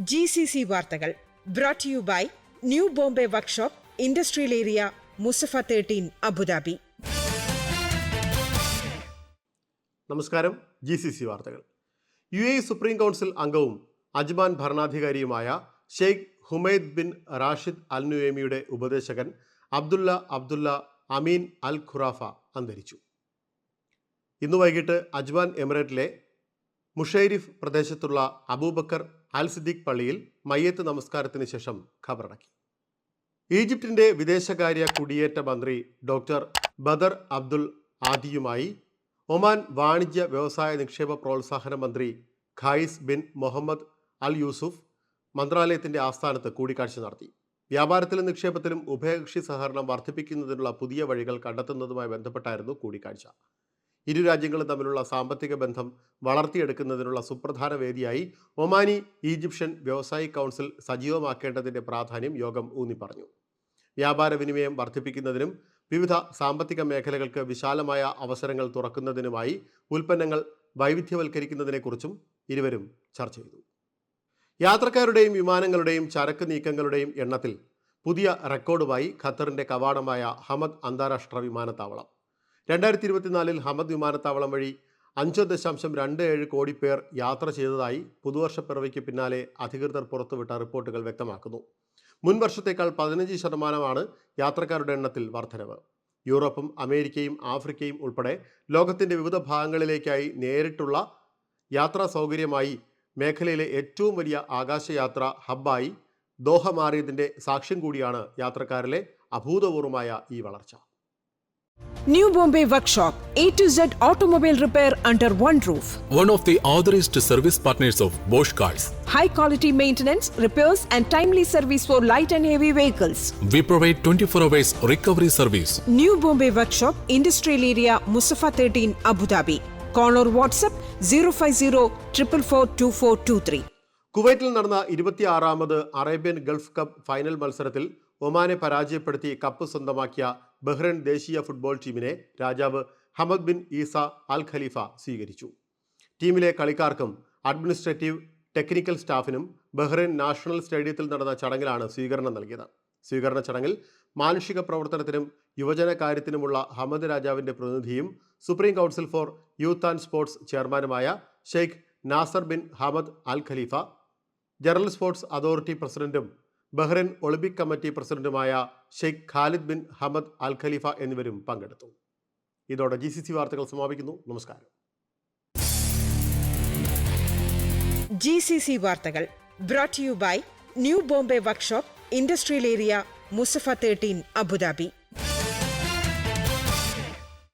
GCC വാർത്തകൾ brought to you by new Bombay workshop, industrial area, Musaffah 13, Abu Dhabi. നമസ്കാരം. GCC വാർത്തകൾ. UAE supreme council അംഗവും Ajman ഭരണാധികാരിയുമായ Sheikh Humaid bin Rashid Al നുയൈമിയുടെ ഉപദേശകൻ അബ്ദുള്ള അമീൻ അൽ ഖുറാഫ അന്തരിച്ചു. ഇന്ന് വൈകിട്ട് അജ്മാൻ എമിറേറ്റിലെ മുഷൈരിഫ് പ്രദേശത്തുള്ള അബൂബക്കർ അൽ സിദ്ദീഖ് പള്ളിയിൽ മയ്യത്ത് നമസ്കാരത്തിന് ശേഷം ഖബറടക്കി. ഈജിപ്തിന്റെ വിദേശകാര്യ കുടിയേറ്റ മന്ത്രി ഡോക്ടർ ബദർ അബ്ദുൽ ആദിയുമായി ഒമാൻ വാണിജ്യ വ്യവസായ നിക്ഷേപ പ്രോത്സാഹന മന്ത്രി ഖായിസ് ബിൻ മുഹമ്മദ് അൽ യൂസുഫ് മന്ത്രാലയത്തിന്റെ ആസ്ഥാനത്ത് കൂടിക്കാഴ്ച നടത്തി. വ്യാപാരത്തിലും നിക്ഷേപത്തിലും ഉഭയകക്ഷി സഹകരണം വർദ്ധിപ്പിക്കുന്നതിനുള്ള പുതിയ വഴികൾ കണ്ടെത്തുന്നതുമായി ബന്ധപ്പെട്ടായിരുന്നു കൂടിക്കാഴ്ച. ഇരു രാജ്യങ്ങളും തമ്മിലുള്ള സാമ്പത്തിക ബന്ധം വളർത്തിയെടുക്കുന്നതിനുള്ള സുപ്രധാന വേദിയായി ഒമാനി ഈജിപ്ഷ്യൻ വ്യവസായിക് കൗൺസിൽ സജീവമാക്കേണ്ടതിൻ്റെ പ്രാധാന്യം യോഗം ഊന്നിപ്പറഞ്ഞു. വ്യാപാര വിനിമയം വർദ്ധിപ്പിക്കുന്നതിനും വിവിധ സാമ്പത്തിക മേഖലകൾക്ക് വിശാലമായ അവസരങ്ങൾ തുറക്കുന്നതിനുമായി ഉൽപ്പന്നങ്ങൾ വൈവിധ്യവൽക്കരിക്കുന്നതിനെക്കുറിച്ചും ഇരുവരും ചർച്ച ചെയ്തു. യാത്രക്കാരുടെയും വിമാനങ്ങളുടെയും ചരക്ക് നീക്കങ്ങളുടെയും എണ്ണത്തിൽ പുതിയ റെക്കോർഡുമായി ഖത്തറിൻ്റെ കവാടമായ ഹമദ് അന്താരാഷ്ട്ര വിമാനത്താവളം. 2024 ഹമദ് വിമാനത്താവളം വഴി 5.27 കോടി പേർ യാത്ര ചെയ്തതായി പുതുവർഷപ്പിറവിക്ക് പിന്നാലെ അധികൃതർ പുറത്തുവിട്ട റിപ്പോർട്ടുകൾ വ്യക്തമാക്കുന്നു. മുൻ വർഷത്തേക്കാൾ 15% യാത്രക്കാരുടെ എണ്ണത്തിൽ വർധനവ്. യൂറോപ്പും അമേരിക്കയും ആഫ്രിക്കയും ഉൾപ്പെടെ ലോകത്തിൻ്റെ വിവിധ ഭാഗങ്ങളിലേക്കായി നേരിട്ടുള്ള യാത്രാ സൗകര്യമായി മേഖലയിലെ ഏറ്റവും വലിയ ആകാശയാത്ര ഹബ്ബായി ദോഹ മാറിയതിൻ്റെ സാക്ഷ്യം കൂടിയാണ് യാത്രക്കാരിലെ അഭൂതപൂർവമായ ഈ വളർച്ച. New Bombay Workshop, A to Z automobile repair under one roof. One of the authorized service partners of Bosch Cars. High quality maintenance, repairs and timely service for light and heavy vehicles. We provide 24 hours recovery service. New Bombay Workshop, Industrial Area, Musafa 13, Abu Dhabi. Call or WhatsApp 050-444-2423. കുവൈറ്റിൽ നടന്ന 26ാമത് Arabian Gulf cup final മത്സരത്തിൽ ഒമാനെ പരാജയപ്പെടുത്തി cup സ്വന്തമാക്കിയ Bahrain ദേശീയ football ടീമിനെ രാജാവ് Hamad bin Isa അൽ ഖലീഫ സ്വീകരിച്ചു. ടീമിലെ കളിക്കാർക്കും അഡ്മിനിസ്ട്രേറ്റീവ് ടെക്നിക്കൽ സ്റ്റാഫിനും ബഹ്റൈൻ നാഷണൽ സ്റ്റേഡിയത്തിൽ നടന്ന ചടങ്ങിലാണ് സ്വീകരണം നൽകിയത്. സ്വീകരണ ചടങ്ങിൽ മാനുഷിക പ്രവർത്തനത്തിനും യുവജന കാര്യത്തിനുമുള്ള ഹമദ് രാജാവിൻ്റെ പ്രതിനിധിയും supreme council for youth and sports ചെയർമാനുമായ Sheikh Nasser bin Hamad Al Khalifa, general sports authority പ്രസിഡന്റും ബഹ്റൈൻ ഒളിമ്പിക് കമ്മിറ്റി പ്രസിഡന്റുമായ Sheikh Khalid bin Hamad Al Khalifa എന്നിവരും പങ്കെടുത്തു. ഇതോടെ GCC വാർത്തകൾ സമാപിക്കുന്നു. നമസ്കാരം. GCC വാർത്തകൾ brought to you by new Bombay workshop, industrial area, Musaffah 13, Abu Dhabi.